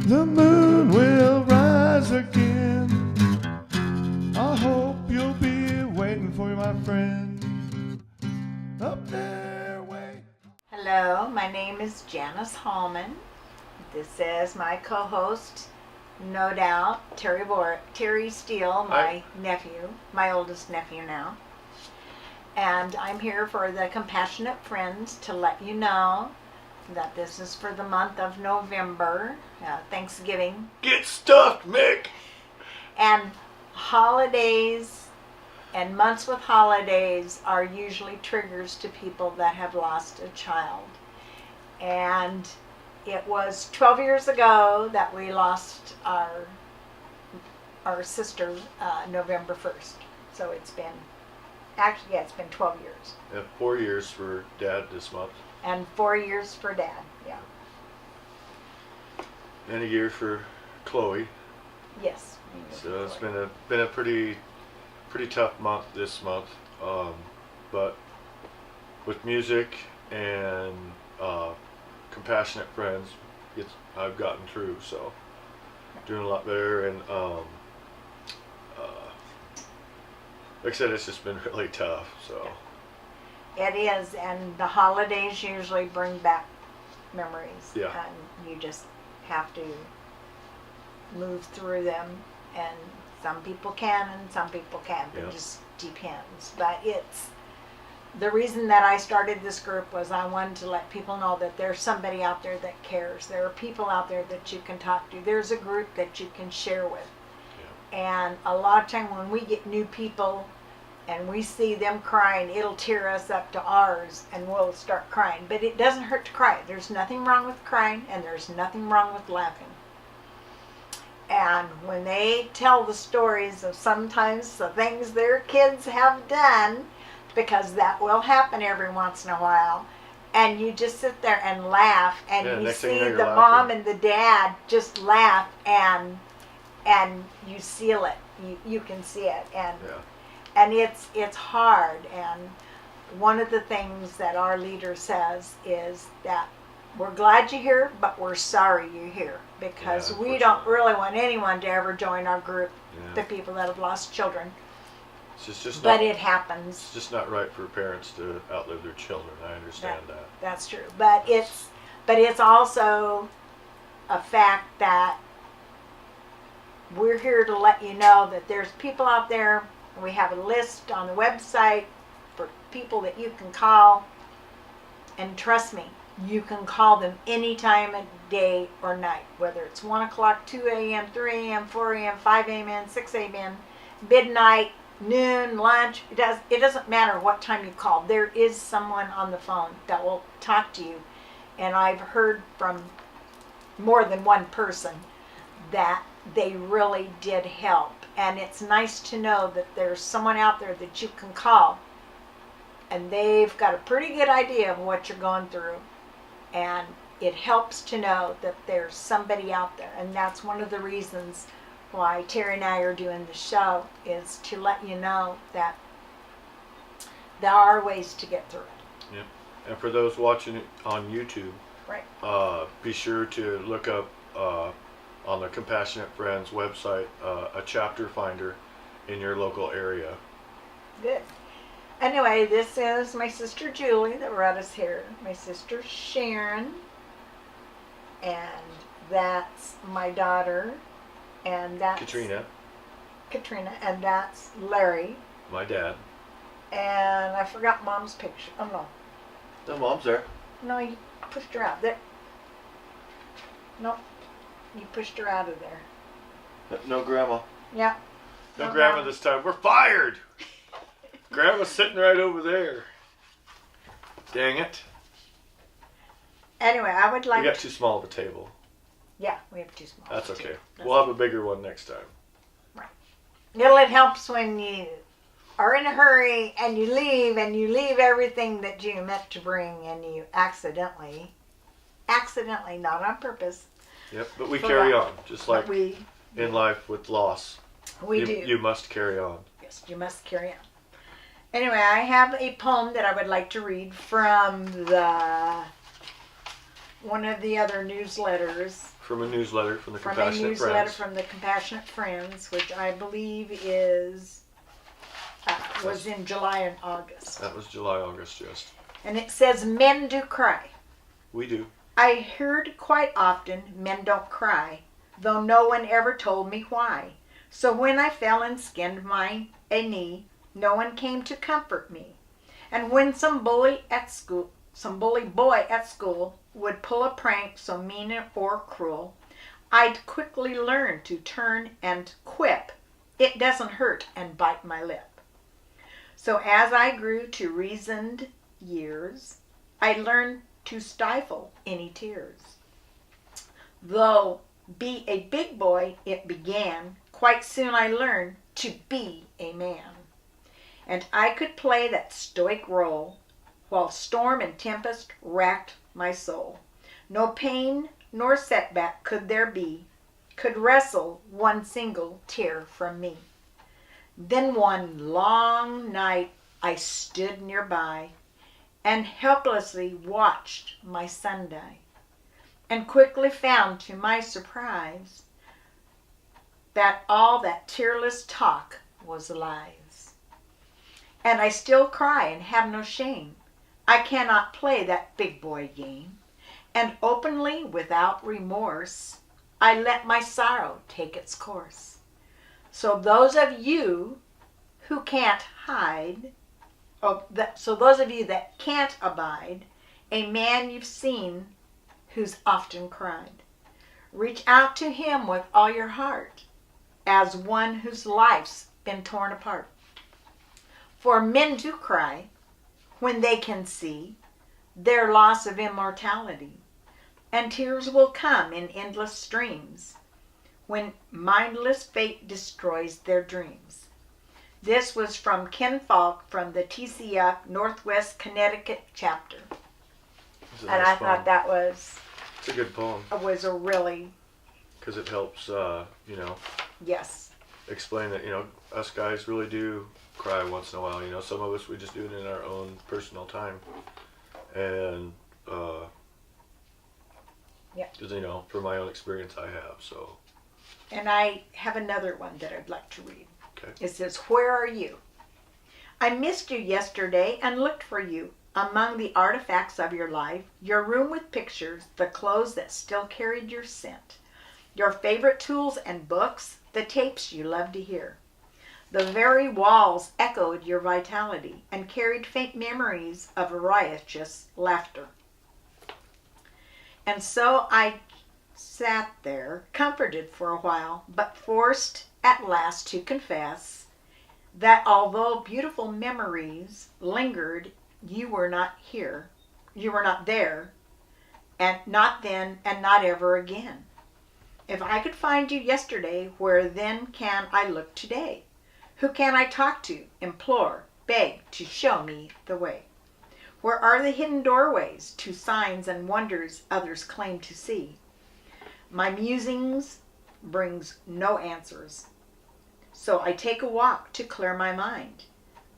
The moon will rise again. I hope you'll be waiting for you, my friend. Up there, wait. Hello, my name is Janice Hallman. This is my co-host, no doubt, Terry Steele, my nephew, my oldest nephew now. And I'm here for the Compassionate Friends to let you know that this is for the month of November, Thanksgiving. Get stuffed, Mick! And holidays and months with holidays are usually triggers to people that have lost a child. And it was 12 years ago that we lost our sister November 1st. So it's been 12 years. 4 years for Dad this month. And 4 years for Dad, yeah. And a year for Chloe. Yes. So it's been a pretty tough month this month, but with music and Compassionate Friends, I've gotten through. So doing a lot better, and like I said, it's just been really tough. So it is, and the holidays usually bring back memories. Yeah. And you just have to move through them, and some people can and some people can't. It just depends. But it's the reason that I started this group was I wanted to let people know that there's somebody out there that cares. There are people out there that you can talk to. There's a group that you can share with. Yeah. And a lot of time when we get new people and we see them crying, it'll tear us up to ours and we'll start crying. But it doesn't hurt to cry. There's nothing wrong with crying, and there's nothing wrong with laughing. And when they tell the stories of sometimes the things their kids have done, because that will happen every once in a while, and you just sit there and laugh, and you see the mom and the dad just laugh, and you seal it. You can see it, and it's hard. And one of the things that our leader says is that we're glad you're here, but we're sorry you're here, because we don't really want anyone to ever join our group, the people that have lost children. But it happens. It's just not right for parents to outlive their children. I understand that. That's true. But it's also a fact that we're here to let you know that there's people out there. We have a list on the website for people that you can call. And trust me, you can call them any time of day or night, whether it's 1 o'clock, 2 a.m., 3 a.m., 4 a.m., 5 a.m., 6 a.m., midnight, noon, lunch. It doesn't matter what time you call. There is someone on the phone that will talk to you. And I've heard from more than one person that they really did help. And it's nice to know that there's someone out there that you can call, and they've got a pretty good idea of what you're going through. And it helps to know that there's somebody out there. And that's one of the reasons why Terry and I are doing the show, is to let you know that there are ways to get through it. Yep. And for those watching it on YouTube, right, be sure to look up on the Compassionate Friends website a chapter finder in your local area. Good. Anyway, this is my sister Julie that brought us here. My sister Sharon. And that's my daughter. And that's Katrina. And that's Larry. My dad. And I forgot Mom's picture. Oh, no. No, Mom's there. No, you pushed her out. There. No, you pushed her out of there. No Grandma. Yeah. No Grandma this time. We're fired! Grandma's sitting right over there. Dang it. Anyway, I would like... We got too small of a table. Yeah, we have too small. That's okay. We'll have a bigger one next time. Right. It helps when you are in a hurry and you leave everything that you meant to bring, and you accidentally, not on purpose. Yep, but we carry on, just like in life with loss. We do. You must carry on. Yes, you must carry on. Anyway, I have a poem that I would like to read from the one of the other newsletters. From a newsletter from the From a Compassionate newsletter Friends. from the Compassionate Friends, which I believe is was in July and August. That was July, August, just. And it says, men do cry. We do. I heard quite often, men don't cry, though no one ever told me why. So when I fell and skinned a knee, no one came to comfort me. And when some bully boy at school would pull a prank so mean or cruel, I'd quickly learn to turn and quip, it doesn't hurt, and bite my lip. So as I grew to reasoned years, I learned to stifle any tears. Though be a big boy it began, quite soon I learned to be a man. And I could play that stoic role while storm and tempest racked my soul. No pain nor setback could there be, could wrestle one single tear from me. Then one long night I stood nearby and helplessly watched my son die, and quickly found to my surprise that all that tearless talk was lies. And I still cry and have no shame. I cannot play that big boy game, and openly without remorse I let my sorrow take its course. So those of you who can't hide, so those of you that can't abide a man you've seen who's often cried, reach out to him with all your heart as one whose life's been torn apart. For men do cry when they can see their loss of immortality, and tears will come in endless streams when mindless fate destroys their dreams. This was from Ken Falk from the TCF Northwest Connecticut chapter. It's a And nice I thought poem. that was It's a good poem a really, because it helps, yes. explain that, us guys really do cry once in a while. Some of us, we just do it in our own personal time. And, Yeah. 'cause, from my own experience, I have, so. And I have another one that I'd like to read. Okay. It says, where are you? I missed you yesterday and looked for you among the artifacts of your life, your room with pictures, the clothes that still carried your scent, your favorite tools and books, the tapes you loved to hear. The very walls echoed your vitality and carried faint memories of riotous laughter. And so I sat there, comforted for a while, but forced at last to confess that although beautiful memories lingered, you were not here, you were not there, and not then and not ever again. If I could find you yesterday, where then can I look today? Who can I talk to, implore, beg to show me the way? Where are the hidden doorways to signs and wonders others claim to see? My musings brings no answers, so I take a walk to clear my mind.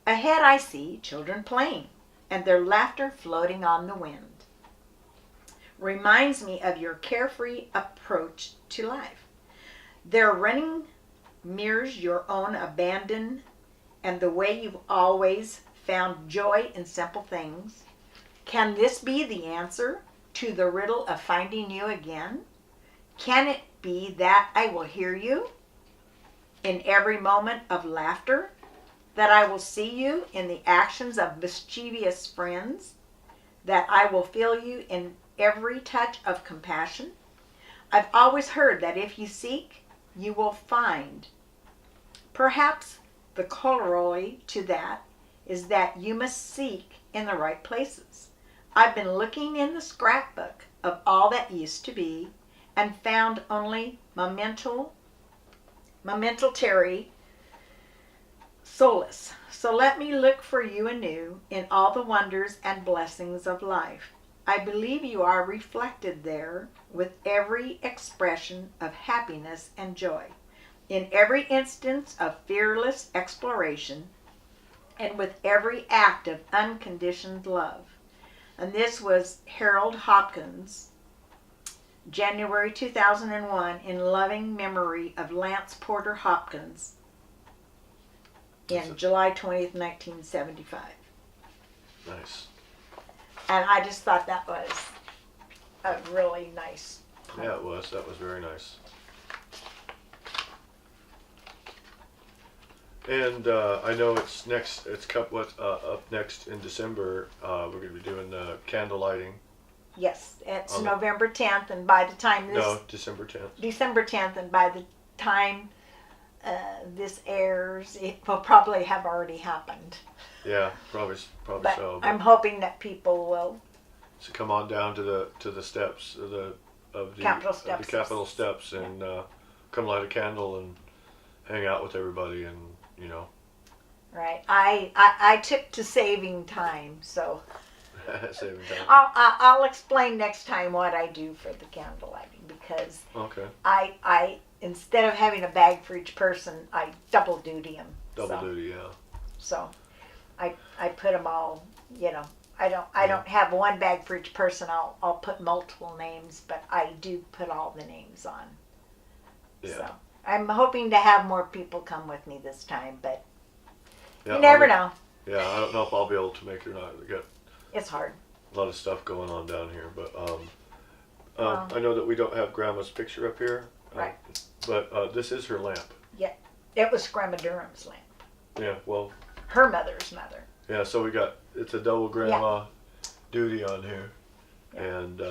Ahead I see children playing, and their laughter floating on the wind reminds me of your carefree approach to life. Their running mirrors your own abandon and the way you've always found joy in simple things. Can this be the answer to the riddle of finding you again? Can it be that I will hear you in every moment of laughter? That I will see you in the actions of mischievous friends? That I will feel you in every touch of compassion? I've always heard that if you seek, you will find. Perhaps the corollary to that is that you must seek in the right places. I've been looking in the scrapbook of all that used to be and found only momentary solace. So let me look for you anew in all the wonders and blessings of life. I believe you are reflected there with every expression of happiness and joy, in every instance of fearless exploration, and with every act of unconditioned love. And this was Harold Hopkins January 2001, in loving memory of Lance Porter Hopkins, in July 20th, 1975. Nice. And I just thought that was a really nice poem. Yeah, it was. That was very nice. And I know it's next. It's up next in December. We're going to be doing candle lighting. Yes, it's On November 10th, and by the time this... No, December 10th. December 10th, and by the time this airs, it will probably have already happened. Yeah, probably But so. I'm hoping that people will... So come on down to the steps of the Capitol of steps. the Capitol steps, and come light a candle and hang out with everybody, and you know. Right. I took to saving time, so Saving time. I'll explain next time what I do for the candle lighting, because Okay. I instead of having a bag for each person, I double duty them. Double duty, yeah. So I put them all, you know. I don't have one bag for each person. I'll put multiple names, but I do put all the names on. Yeah. So I'm hoping to have more people come with me this time, but Yeah, you never know. Yeah, I don't know if I'll be able to make it or not. We got It's hard. a lot of stuff going on down here, but Well. I know that we don't have Grandma's picture up here. Right. But this is her lamp. It was Grandma Durham's lamp. Yeah, well, Her mother's mother. yeah, so it's a double grandma duty on here. Yeah. And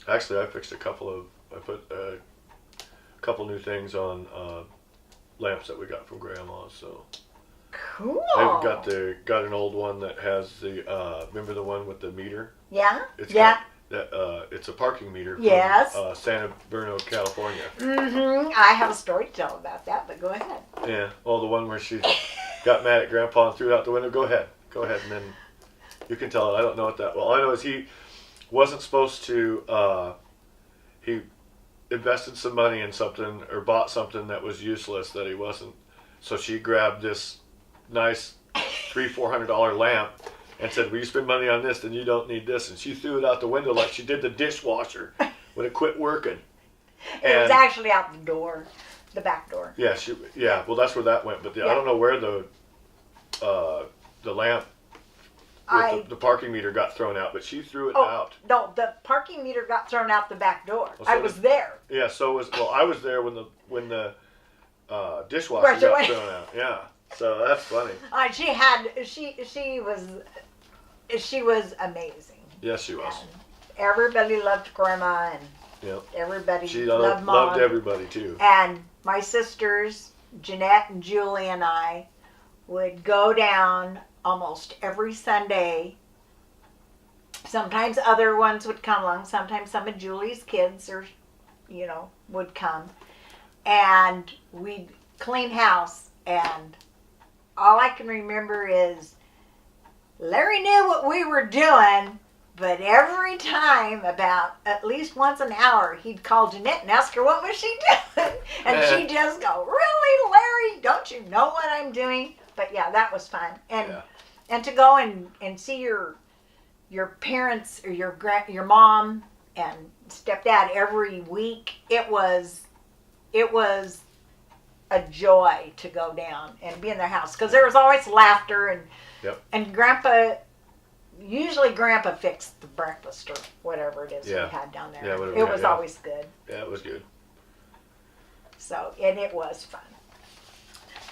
actually I fixed I put a couple new things on lamps that we got from Grandma, so. Cool. I've got an old one that has the, remember the one with the meter? Yeah? It's Yeah. It's a parking meter from Yes. Santa Bernardo, California. Mm-hmm. I have a story to tell about that, but go ahead. Yeah, well, the one where she got mad at Grandpa and threw it out the window. Go ahead, and then you can tell it. I don't know it that well. All I know is he wasn't supposed to. He invested some money in something or bought something that was useless that he wasn't. So she grabbed this nice $300-400 lamp and said, "Will you spend money on this? Then you don't need this." And she threw it out the window like she did the dishwasher when it quit working. It was actually out the door, the back door. Yeah. Well, that's where that went. But I don't know where the lamp with the parking meter got thrown out. But she threw it out. No, the parking meter got thrown out the back door. Well, so I was there. Yeah. I was there when the dishwasher got thrown out. Yeah. So that's funny. She was amazing. Yes, she was. And everybody loved Grandma, and Yep. everybody She loved Mom. loved everybody too. And my sisters, Jeanette and Julie, and I would go down almost every Sunday. Sometimes other ones would come along. Sometimes some of Julie's kids would come. And we'd clean house. And all I can remember is Larry knew what we were doing, but every time, about at least once an hour, he'd call Jeanette and ask her what was she doing. And she'd just go, "Really, Larry? Don't you know what I'm doing?" But yeah, that was fun. And to go and see your parents or your mom and stepdad every week, it was a joy to go down and be in their house, because there was always laughter and Grandpa fixed the breakfast or whatever it is we had down there. Yeah, it was always good. Yeah, it was good. So, and it was fun.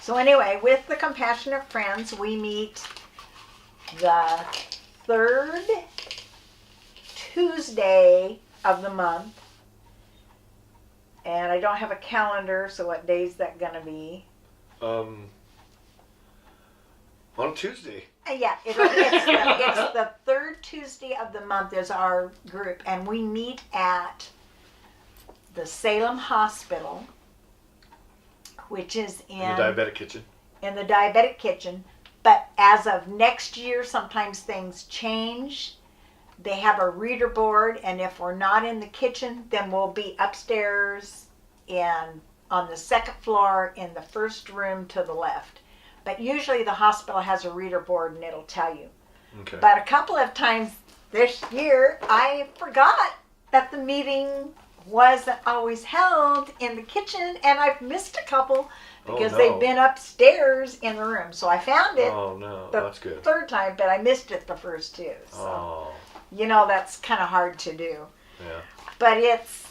So anyway, with the Compassionate Friends, we meet the third Tuesday of the month. And I don't have a calendar, so what day is that going to be? On Tuesday. Yeah, it's the third Tuesday of the month is our group, and we meet at the Salem Hospital, which is in the diabetic kitchen. In the diabetic kitchen, but as of next year, sometimes things change. They have a reader board, and if we're not in the kitchen, then we'll be upstairs on the second floor in the first room to the left. But usually the hospital has a reader board, and it'll tell you. Okay. But a couple of times this year, I forgot that the meeting wasn't always held in the kitchen, and I've missed a couple because no. they've been upstairs in the room. So I found it Oh no, the that's good. third time, but I missed it the first two. So Oh, that's kind of hard to do. yeah. But it's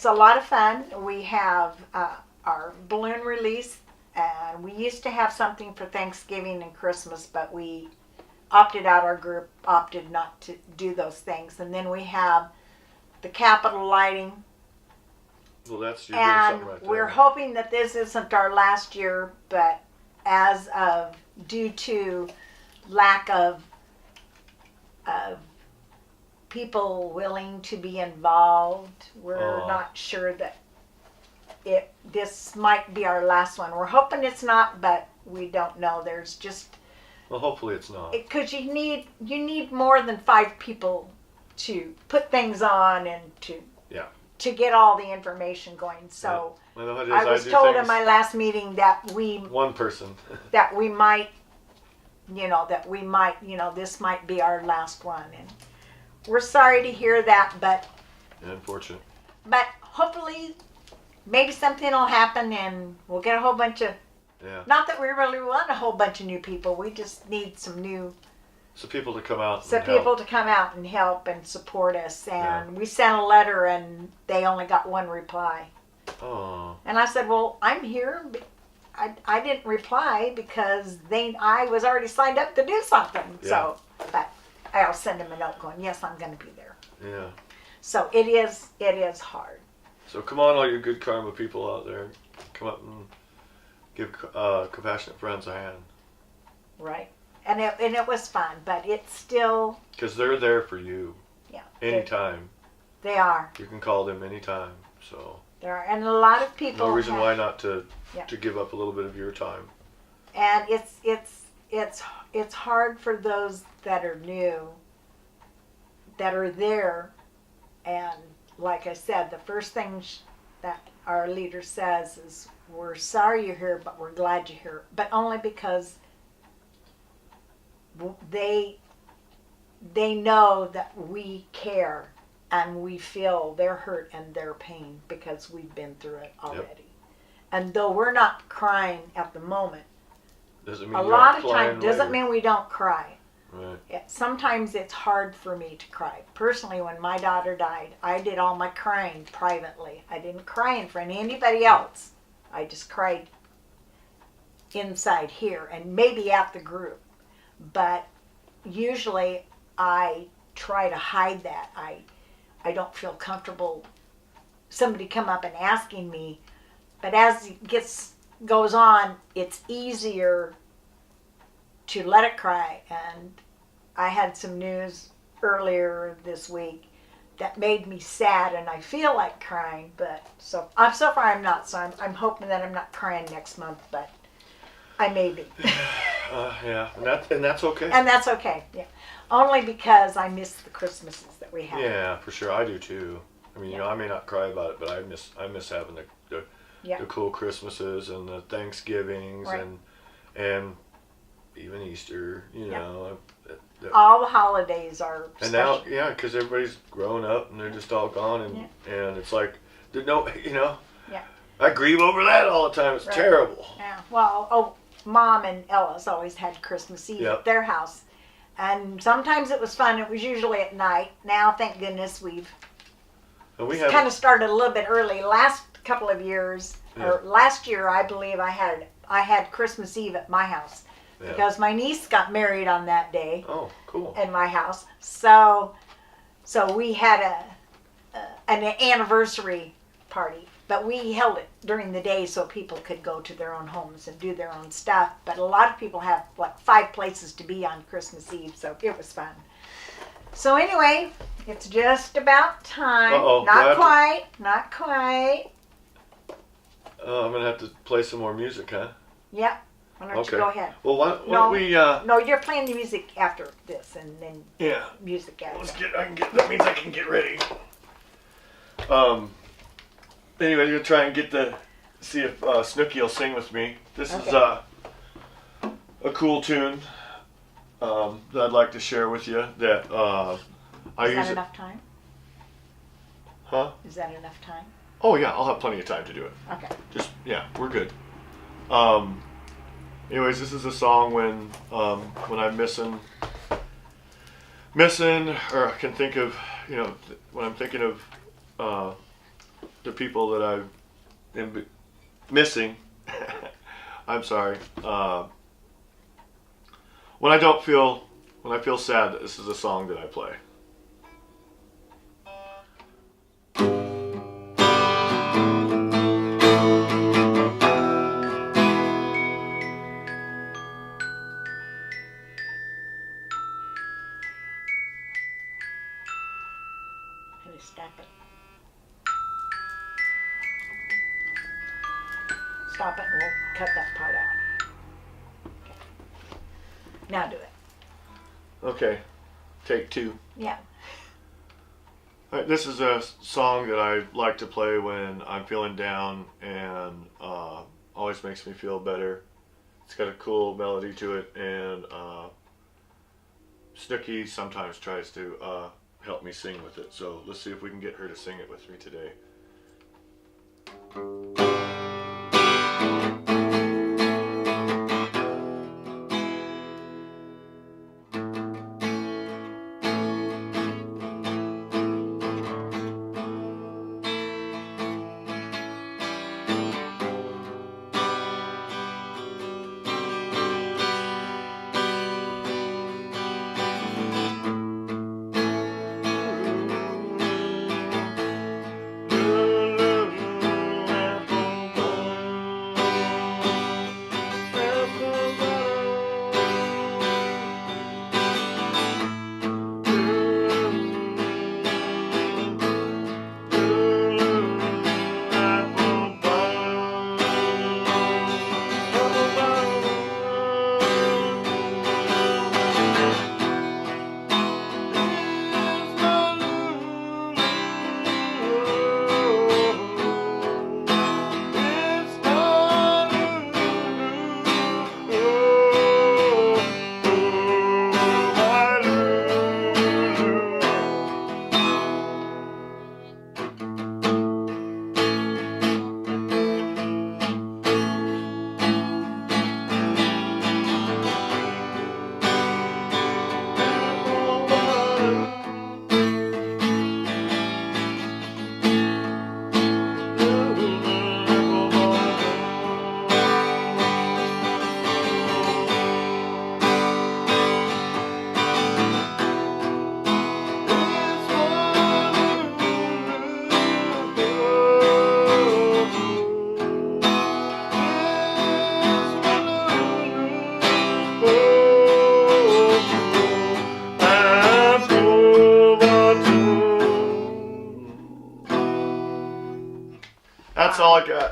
a lot of fun. We have our balloon release, and we used to have something for Thanksgiving and Christmas, but we opted out. Our group opted not to do those things. And then we have the Capitol lighting, Well, you're doing and something right there. we're hoping that this isn't our last year, but as of due to lack of people willing to be involved, we're not sure that this might be our last one. We're hoping it's not, but we don't know. There's just, Well, hopefully it's not. because you need more than 5 people to put things on and to get all the information going. So Well, what it is, I was do told in things- my last meeting that we one person. might, this might be our last one, and we're sorry to hear that, but Unfortunate. hopefully maybe something will happen and we'll get a whole bunch of, Yeah. not that we really want a whole bunch of new people, we just need some new, So people to come out. some and help. people to come out and help and support us. And we sent a letter and they only got one reply. Oh. And I said, well, I'm here. I didn't reply because I was already signed up to do something. Yeah. So, but I'll send them a note going, yes, I'm going to be there. Yeah. So it is hard. So come on, all you good karma people out there, come up and give Compassionate Friends a hand. Right. And it was fun, but it's still, Because they're there for you. yeah. Anytime. They are. You can call them anytime. So There are. And a lot of people. no reason why not to Yeah. to give up a little bit of your time. And it's hard for those that are new, that are there. And like I said, the first thing that our leader says is, we're sorry you're here, but we're glad you're here. But only because they know that we care and we feel their hurt and their pain because we've been through it already. And though we're not crying at the moment, Doesn't mean a you lot aren't of crying times doesn't later. mean we don't cry. Right. Sometimes it's hard for me to cry. Personally, when my daughter died, I did all my crying privately. I didn't cry in front of anybody else. I just cried inside here and maybe at the group. But usually I try to hide that. I don't feel comfortable somebody come up and asking me. But as it goes on, it's easier to let it cry. And I had some news earlier this week that made me sad, and I feel like crying. But so far I'm not. So I'm hoping that I'm not crying next month, but I may be. Yeah, and that's okay. And that's okay. Yeah, only because I miss the Christmases that we have. Yeah, for sure. I do too. I mean, I may not cry about it, but I miss having the cool Christmases and the Thanksgivings Right. and even Easter. All the holidays are And special. now, yeah, because everybody's grown up and they're just all gone, and it's like, Yeah. I grieve over that all the time. It's Right. terrible. Yeah. Well, Mom and Ella's always had Christmas Eve Yep. at their house. And sometimes it was fun. It was usually at night. Now, thank goodness, we've And we have kind of started a little bit early. Last couple of years, or last year, I believe I had Christmas Eve at my house because my niece got married on that day Oh, cool. in my house. So we had an anniversary party. But we held it during the day so people could go to their own homes and do their own stuff. But a lot of people have like 5 places to be on Christmas Eve, so it was fun. So anyway, it's just about time. Uh-oh, Not what? quite. I'm gonna have to play some more music, huh? Yep. Why don't Okay. you go ahead? Well, why don't we? No, you're playing the music after this, and then Yeah. music after. That means I can get ready. Anyway, I'm gonna try and see if Snooki will sing with me. This is a cool tune that I'd like to share with you. That I Is use that it. enough time? Huh? Is that enough time? Oh yeah, I'll have plenty of time to do it. Okay. Just yeah, we're good. Anyways, this is a song when I'm missing, or I can think of, when I'm thinking of the people that I've been missing. I'm sorry. When I feel sad, this is a song that I play. Let me stop it. Stop it and we'll cut that part out. Okay. Now do it. Okay, take 2. Yeah. All right, this is a song that I like to play when I'm feeling down, and always makes me feel better. It's got a cool melody to it, and Snooki sometimes tries to help me sing with it. So let's see if we can get her to sing it with me today.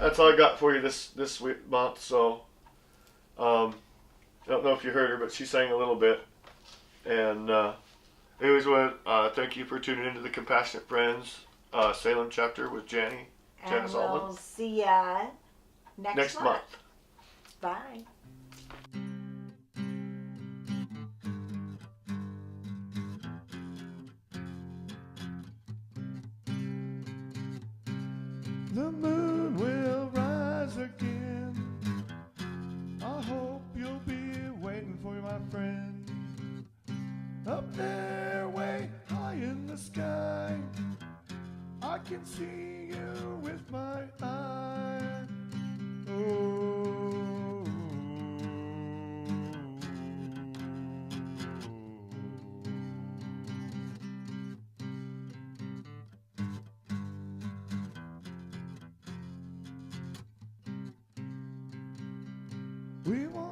That's all I got for you this month. So, I don't know if you heard her, but she sang a little bit. And anyways, thank you for tuning into the Compassionate Friends Salem chapter with Janice And Allman. we'll see ya next month. Bye. The moon will rise again. I hope you'll be waiting for me, my friend. Up there, way high in the sky, I can see you with my eye. Oh. We want